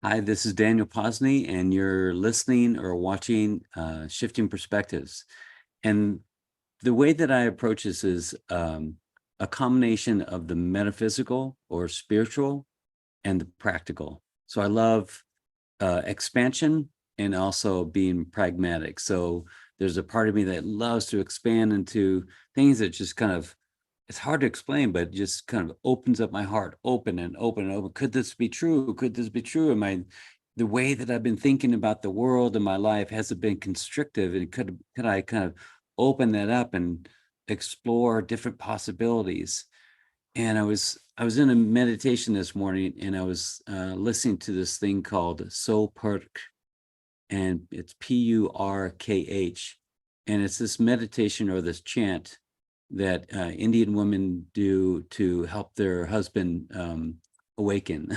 Hi, this is Daniel Posney, and you're listening or watching Shifting Perspectives. And the way that I approach this is a combination of the metaphysical or spiritual and the practical. So I love expansion and also being pragmatic. So there's a part of me that loves to expand into things that just kind of, it's hard to explain, but just kind of opens up my heart, open and open and open. Could this be true? Could this be true? The way that I've been thinking about the world and my life, has it been constrictive? And could I kind of open that up and explore different possibilities? And I was in a meditation this morning, and I was listening to this thing called Perk, and it's Purkh, and it's this meditation or this chant that Indian women do to help their husband awaken.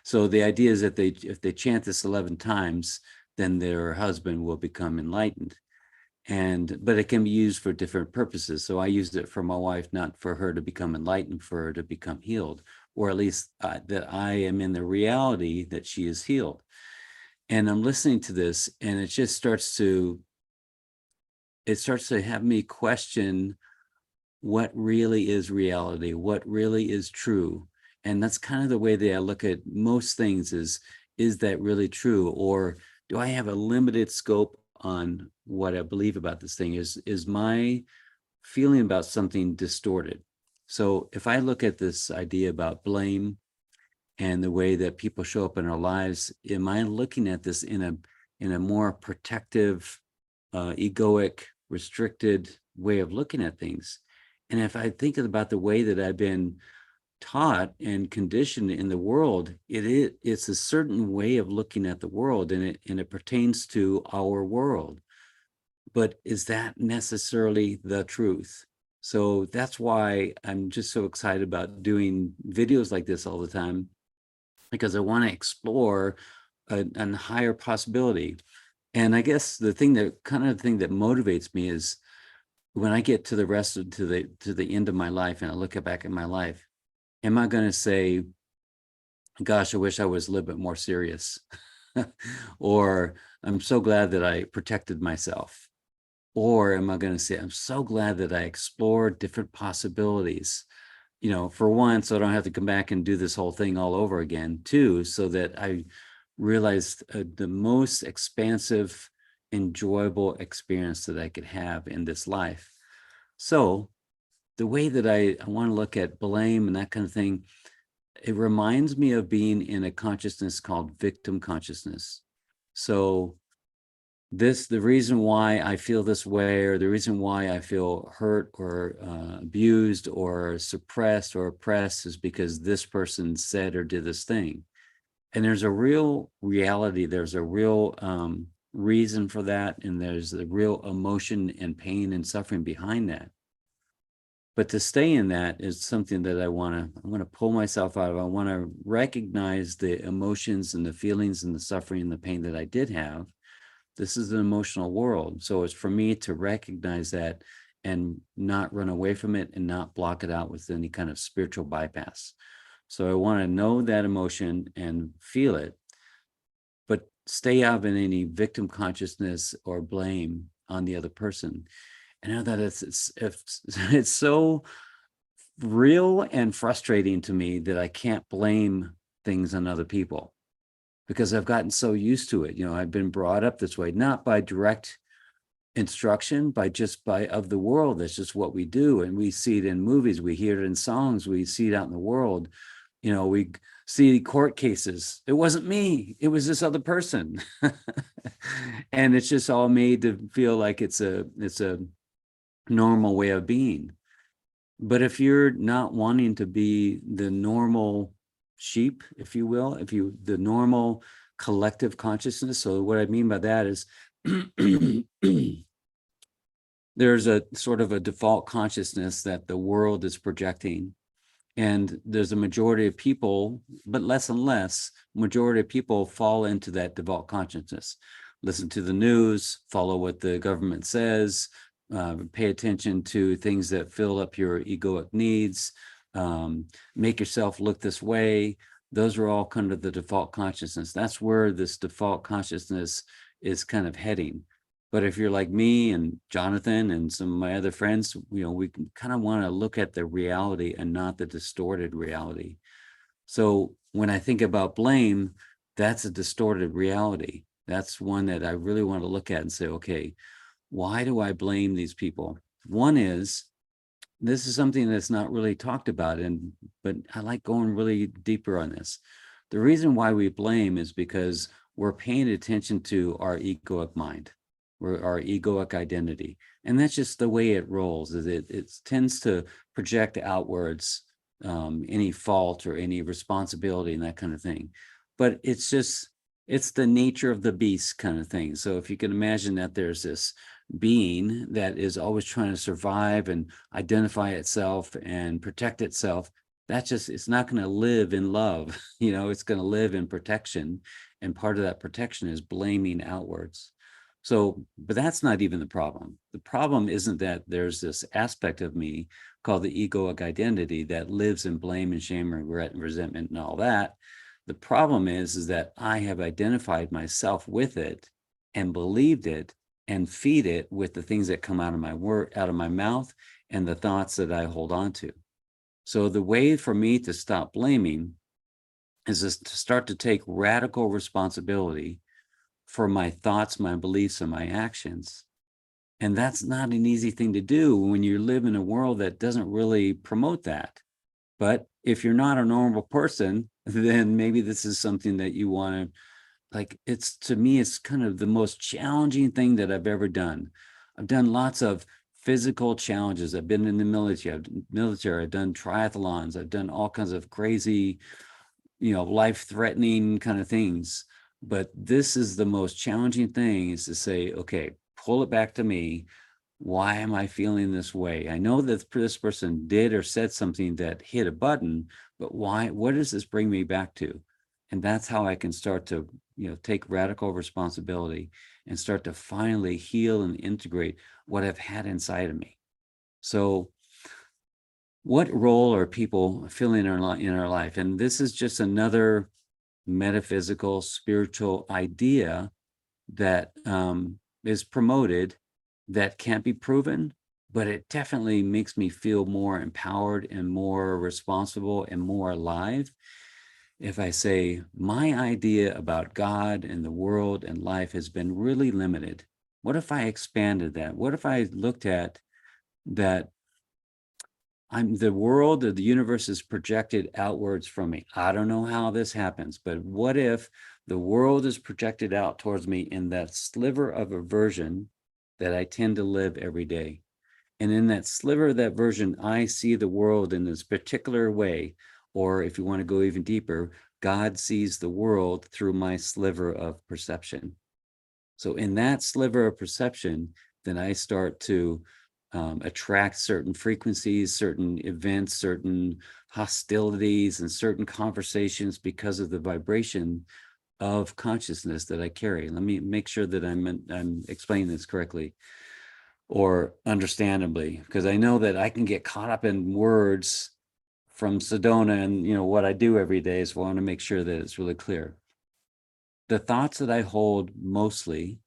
So the idea is that if they chant this 11 times, then their husband will become enlightened. But it can be used for different purposes. So I used it for my wife, not for her to become enlightened, for her to become healed, or at least that I am in the reality that she is healed. And I'm listening to this, and it starts to have me question what really is reality, what really is true. And that's kind of the way that I look at most things is that really true? Or do I have a limited scope on what I believe about this thing? Is my feeling about something distorted? So if I look at this idea about blame and the way that people show up in our lives, am I looking at this in a more protective, egoic, restricted way of looking at things? And if I think about the way that I've been taught and conditioned in the world, it's a certain way of looking at the world, and it pertains to our world. But is that necessarily the truth? So that's why I'm just so excited about doing videos like this all the time, because I want to explore a higher possibility. And I guess the thing that motivates me is when I get to the end of my life and I look back at my life, am I going to say, gosh, I wish I was a little bit more serious? Or I'm so glad that I protected myself? Or am I going to say, I'm so glad that I explored different possibilities, for one, so I don't have to come back and do this whole thing all over again. Two, so that I realized the most expansive, enjoyable experience that I could have in this life. So the way that I want to look at blame and that kind of thing, it reminds me of being in a consciousness called victim consciousness. So the reason why I feel this way, or the reason why I feel hurt or abused or suppressed or oppressed, is because this person said or did this thing. And there's a real reality, there's a real reason for that, and there's a real emotion and pain and suffering behind that. But to stay in that is something that I want to pull myself out of. I want to recognize the emotions and the feelings and the suffering and the pain that I did have. This is an emotional world. So it's for me to recognize that and not run away from it and not block it out with any kind of spiritual bypass. So I want to know that emotion and feel it, but stay out of any victim consciousness or blame on the other person. And I know that it's so real and frustrating to me that I can't blame things on other people, because I've gotten so used to it. I've been brought up this way, not by direct instruction, by of the world. That's just what we do. And we see it in movies, we hear it in songs, we see it out in the world. We see court cases. It wasn't me, it was this other person. And it's just all made to feel like it's a normal way of being. But if you're not wanting to be the normal sheep, if you will, the normal collective consciousness. So what I mean by that is there's a sort of a default consciousness that the world is projecting. And there's a majority of people, but less and less, majority of people fall into that default consciousness. Listen to the news, follow what the government says, pay attention to things that fill up your egoic needs, make yourself look this way, those are all kind of the default consciousness. That's where this default consciousness is kind of heading. But if you're like me and Jonathan and some of my other friends, we kind of want to look at the reality and not the distorted reality. So when I think about blame, that's a distorted reality. That's one that I really want to look at and say, okay, why do I blame these people? One is, this is something that's not really talked about, but I like going really deeper on this. The reason why we blame is because we're paying attention to our egoic mind, our egoic identity. And that's just the way it rolls, is it tends to project outwards any fault or any responsibility and that kind of thing. But it's the nature of the beast kind of thing. So if you can imagine that there's this being that is always trying to survive and identify itself and protect itself, it's not going to live in love. It's going to live in protection. And part of that protection is blaming outwards. So, but that's not even the problem. The problem isn't that there's this aspect of me called the egoic identity that lives in blame and shame, regret and resentment and all that. The problem is that I have identified myself with it and believed it and feed it with the things that come out of my mouth and the thoughts that I hold on to. So the way for me to stop blaming is to start to take radical responsibility for my thoughts, my beliefs, and my actions. And that's not an easy thing to do when you live in a world that doesn't really promote that. But if you're not a normal person, then maybe this is something that you want to, to me, it's kind of the most challenging thing that I've ever done. I've done lots of physical challenges. I've been in the military, I've done triathlons, I've done all kinds of crazy, life-threatening kind of things. But this is the most challenging thing, is to say, okay, pull it back to me. Why am I feeling this way? I know that this person did or said something that hit a button, but why? What does this bring me back to? And that's how I can start to, take radical responsibility and start to finally heal and integrate what I've had inside of me. So what role are people filling in our life? And this is just another metaphysical, spiritual idea that is promoted that can't be proven, but it definitely makes me feel more empowered and more responsible and more alive. If I say my idea about God and the world and life has been really limited, what if I expanded that? What if I looked at that the world or the universe is projected outwards from me? I don't know how this happens, but what if the world is projected out towards me in that sliver of a version that I tend to live every day? And in that sliver of that version, I see the world in this particular way. Or if you want to go even deeper, God sees the world through my sliver of perception. So in that sliver of perception, then I start to attract certain frequencies, certain events, certain hostilities, and certain conversations because of the vibration of consciousness that I carry. Let me make sure that I'm explaining this correctly or understandably, because I know that I can get caught up in words from Sedona and what I do every day. So I want to make sure that it's really clear. The thoughts that I hold mostly,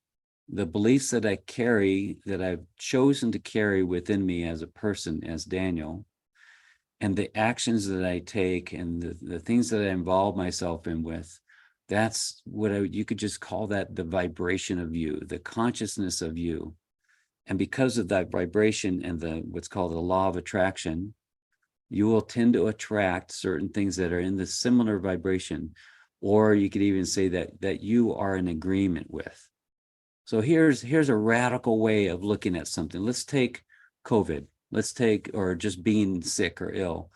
the beliefs that I carry, that I've chosen to carry within me as a person, as Daniel, and the actions that I take and the things that I involve myself in with, that's what you could just call that the vibration of you, the consciousness of you. And because of that vibration and what's called the law of attraction, you will tend to attract certain things that are in the similar vibration, or you could even say that you are in agreement with. So here's a radical way of looking at something. Let's take COVID. Or just being sick or ill.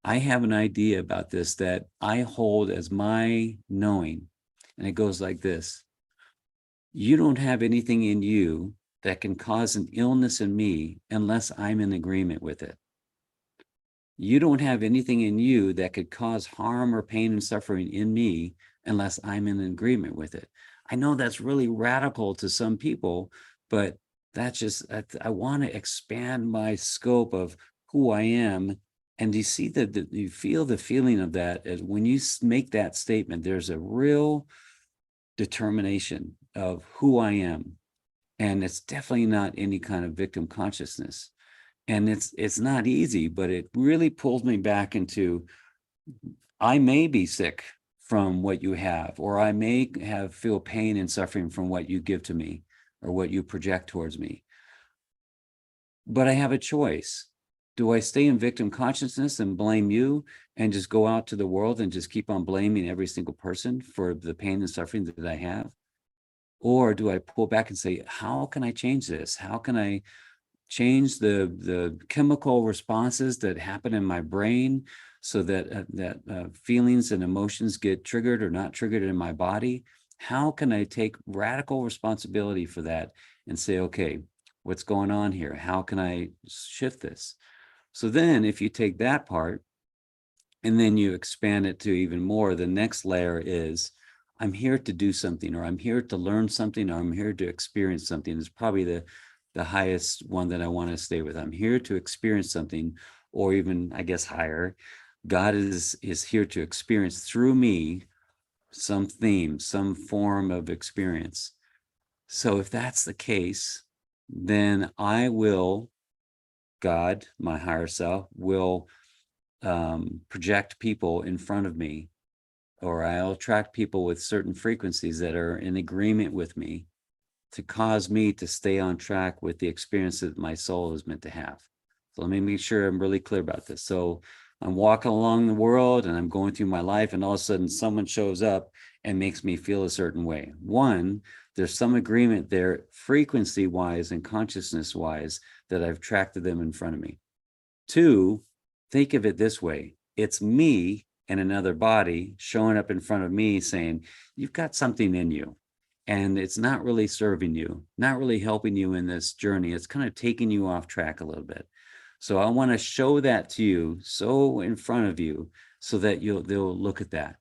I have an idea about this that I hold as my knowing, and it goes like this. You don't have anything in you that can cause an illness in me unless I'm in agreement with it. You don't have anything in you that could cause harm or pain and suffering in me unless I'm in agreement with it. I know that's really radical to some people, but I want to expand my scope of who I am And you see that you feel the feeling of that as when you make that statement, there's a real determination of who I am. And it's definitely not any kind of victim consciousness. And it's not easy, but it really pulls me back into, I may be sick from what you have, or I may feel pain and suffering from what you give to me or what you project towards me. But I have a choice. Do I stay in victim consciousness and blame you and just go out to the world and just keep on blaming every single person for the pain and suffering that I have? Or do I pull back and say, how can I change this? How can I change the chemical responses that happen in my brain so that feelings and emotions get triggered or not triggered in my body? How can I take radical responsibility for that and say, okay, what's going on here? How can I shift this? So then if you take that part and then you expand it to even more, the next layer is, I'm here to do something, or I'm here to learn something, or I'm here to experience something. Is probably the highest one that I want to stay with. I'm here to experience something, or even, I guess, higher. God is here to experience through me some theme, some form of experience. So if that's the case, then I will, God, my higher self, will project people in front of me, or I'll attract people with certain frequencies that are in agreement with me to cause me to stay on track with the experience that my soul is meant to have. So let me make sure I'm really clear about this. So I'm walking along the world and I'm going through my life, and all of a sudden someone shows up and makes me feel a certain way. One, there's some agreement there, frequency wise and consciousness wise, that I've attracted them in front of me. Two, think of it this way. It's me and another body showing up in front of me saying, you've got something in you and it's not really serving you, not really helping you in this journey. It's kind of taking you off track a little bit. So I want to show that to you, so in front of you, so that they'll look at that.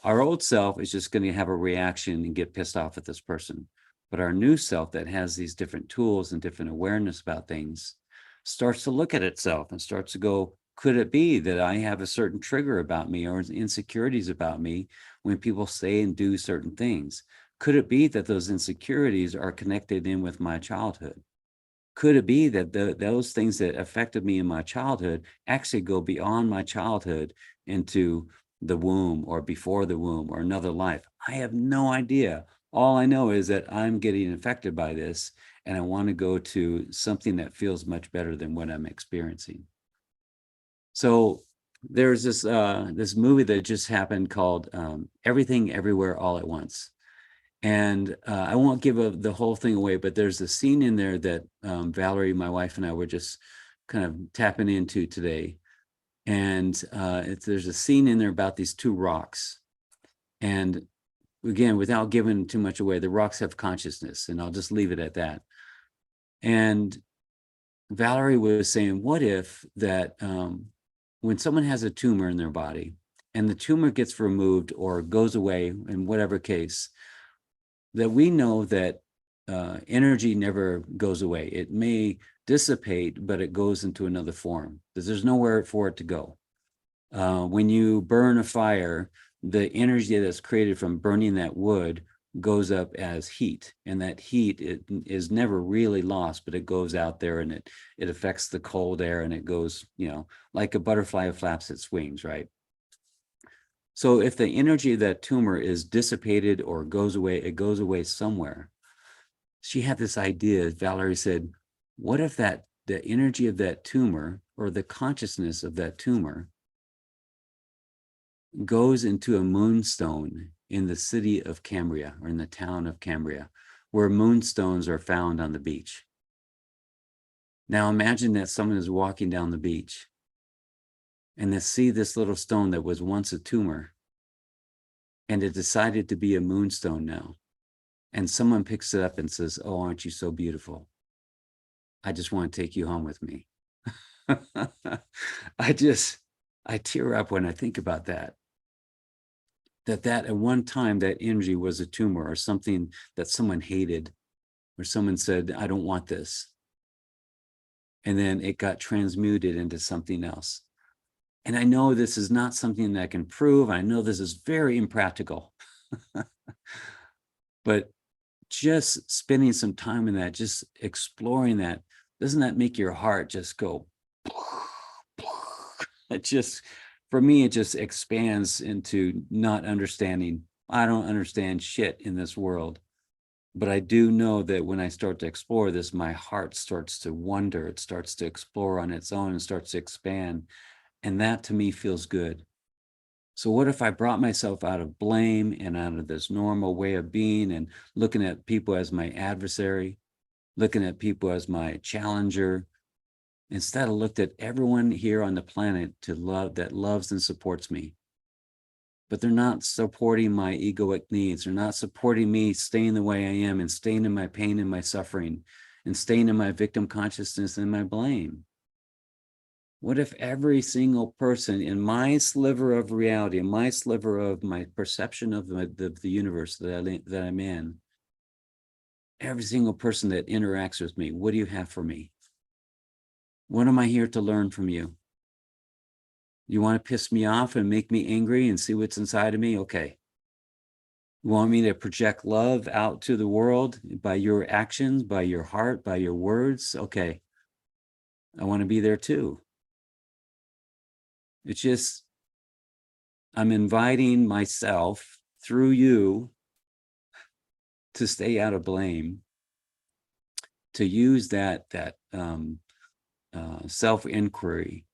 Our old self is just going to have a reaction and get pissed off at this person. But our new self that has these different tools and different awareness about things starts to look at itself and starts to go, could it be that I have a certain trigger about me or insecurities about me when people say and do certain things? Could it be that those insecurities are connected in with my childhood? Could it be that those things that affected me in my childhood actually go beyond my childhood into the womb or before the womb or another life? I have no idea. All I know is that I'm getting affected by this, and I want to go to something that feels much better than what I'm experiencing. So there's this movie that just happened called Everything Everywhere All at Once. And I won't give the whole thing away, but there's a scene in there that Valerie, my wife, and I were just kind of tapping into today. And there's a scene in there about these two rocks. And again, without giving too much away, the rocks have consciousness, and I'll just leave it at that. And Valerie was saying, what if that when someone has a tumor in their body and the tumor gets removed or goes away in whatever case, that we know that energy never goes away. It may dissipate, but it goes into another form because there's nowhere for it to go. When you burn a fire, the energy that's created from burning that wood goes up as heat, and that heat is never really lost, but it goes out there and it affects the cold air, and it goes, like a butterfly flaps its wings, right? So if the energy of that tumor is dissipated or goes away, it goes away somewhere. She had this idea, Valerie said, what if the energy of that tumor or the consciousness of that tumor goes into a moonstone in the city of Cambria, or in the town of Cambria, where moonstones are found on the beach. Now imagine that someone is walking down the beach and they see this little stone that was once a tumor, and it decided to be a moonstone now. And someone picks it up and says, oh, aren't you so beautiful? I just want to take you home with me. I tear up when I think about that. That at one time, that energy was a tumor or something that someone hated, or someone said, I don't want this. And then it got transmuted into something else. And I know this is not something that I can prove. I know this is very impractical. But just spending some time in that, just exploring that, doesn't that make your heart just go? It just, for me, it just expands into not understanding. I don't understand shit in this world. But I do know that when I start to explore this, my heart starts to wonder. It starts to explore on its own and starts to expand. And that to me feels good. So what if I brought myself out of blame and out of this normal way of being and looking at people as my adversary, looking at people as my challenger, instead of looked at everyone here on the planet to love that loves and supports me, but they're not supporting my egoic needs. They're not supporting me staying the way I am and staying in my pain and my suffering and staying in my victim consciousness and my blame. What if every single person in my sliver of reality, in my sliver of my perception of the universe that I'm in, every single person that interacts with me, what do you have for me? What am I here to learn from you? You want to piss me off and make me angry and see what's inside of me? Okay. You want me to project love out to the world by your actions, by your heart, by your words? Okay. I want to be there too. It's just, I'm inviting myself through you to stay out of blame, to use that self-inquiry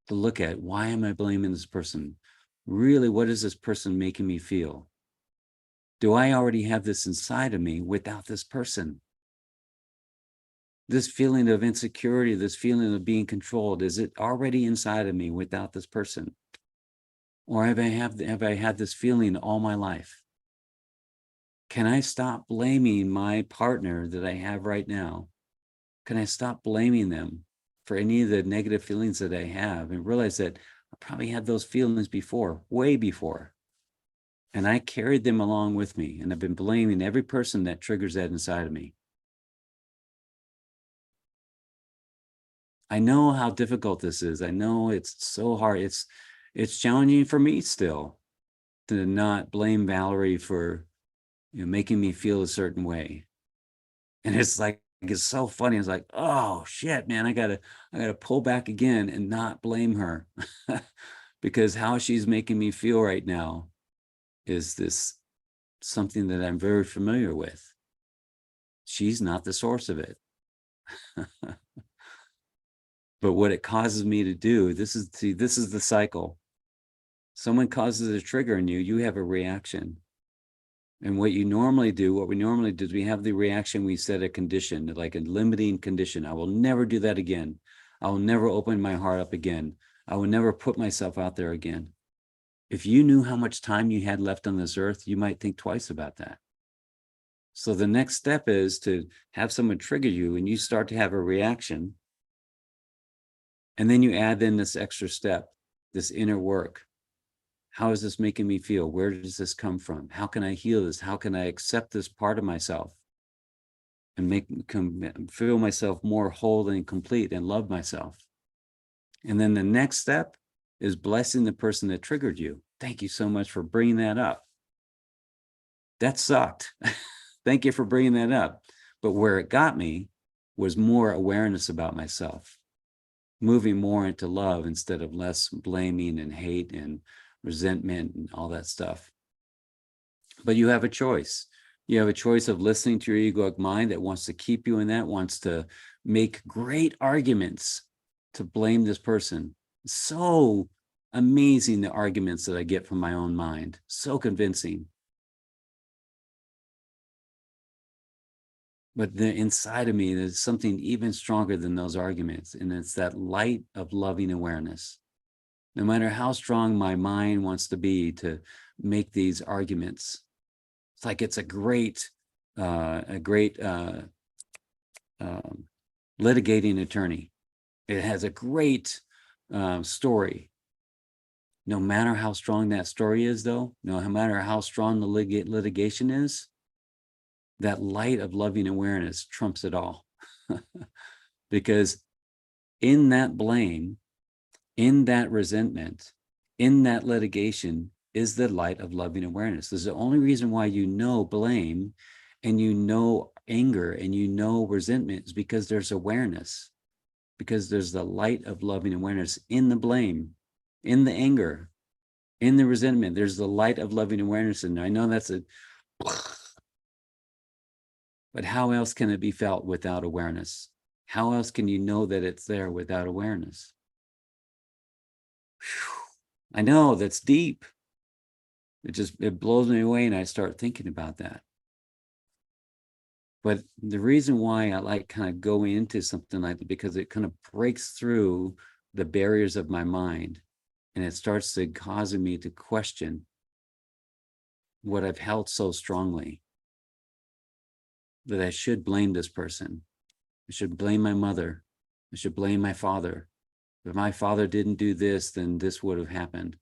to look at, why am I blaming this person? Really, what is this person making me feel? Do I already have this inside of me without this person? This feeling of insecurity, this feeling of being controlled, is it already inside of me without this person? Or have I had this feeling all my life? Can I stop blaming my partner that I have right now? Can I stop blaming them for any of the negative feelings that I have and realize that I probably had those feelings before, way before. And I carried them along with me, and I've been blaming every person that triggers that inside of me. I know how difficult this is. I know it's so hard. It's challenging for me still to not blame Valerie for, making me feel a certain way. And it's like, it's so funny. It's like, oh shit, man, I gotta pull back again and not blame her because how she's making me feel right now is this something that I'm very familiar with. She's not the source of it. But what it causes me to do, this is the cycle. Someone causes a trigger in you, you have a reaction. And what we normally do is we have the reaction, we set a condition, like a limiting condition. I will never do that again. I will never open my heart up again. I will never put myself out there again. If you knew how much time you had left on this earth, you might think twice about that. So the next step is to have someone trigger you and you start to have a reaction. And then you add in this extra step, this inner work. How is this making me feel? Where does this come from? How can I heal this? How can I accept this part of myself and feel myself more whole and complete and love myself? And then the next step is blessing the person that triggered you. Thank you so much for bringing that up. That sucked. Thank you for bringing that up. But where it got me was more awareness about myself, moving more into love instead of less blaming and hate and resentment and all that stuff. But you have a choice. You have a choice of listening to your egoic mind that wants to keep you in that, wants to make great arguments to blame this person. So amazing, the arguments that I get from my own mind. So convincing. But inside of me, there's something even stronger than those arguments. And it's that light of loving awareness. No matter how strong my mind wants to be to make these arguments, it's like it's a great litigating attorney. It has a great story. No matter how strong that story is, though, no matter how strong the litigation is, that light of loving awareness trumps it all. Because in that blame, In that resentment, in that litigation, is the light of loving awareness. This is the only reason why you know blame and you know anger and you know resentment is because there's awareness, because there's the light of loving awareness in the blame, in the anger, in the resentment. There's the light of loving awareness. And I know that's a, but how else can it be felt without awareness? How else can you know that it's there without awareness? I know that's deep. It blows me away, and I start thinking about that. But the reason why I like kind of going into something like that, because it kind of breaks through the barriers of my mind, and it starts to causing me to question what I've held so strongly, that I should blame this person. I should blame my mother. I should blame my father. If my father didn't do this, then this would have happened.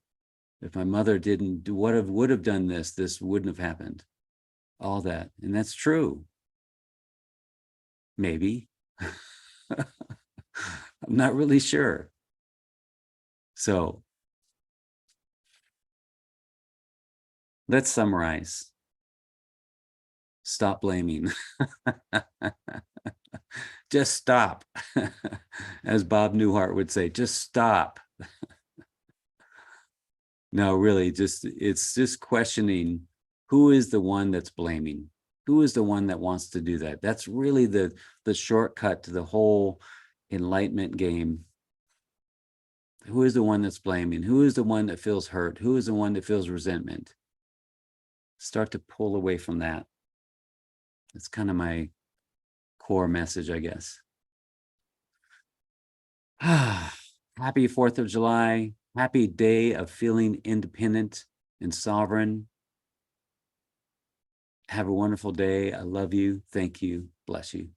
If my mother didn't do would have done this wouldn't have happened. All that. And that's true. Maybe. I'm not really sure. So let's summarize. Stop blaming. Just stop. As Bob Newhart would say, just stop. No, really, it's just questioning who is the one that's blaming? Who is the one that wants to do that? That's really the shortcut to the whole enlightenment game. Who is the one that's blaming? Who is the one that feels hurt? Who is the one that feels resentment? Start to pull away from that. That's kind of my core message, I guess. Happy 4th of July. Happy day of feeling independent and sovereign. Have a wonderful day. I love you. Thank you. Bless you.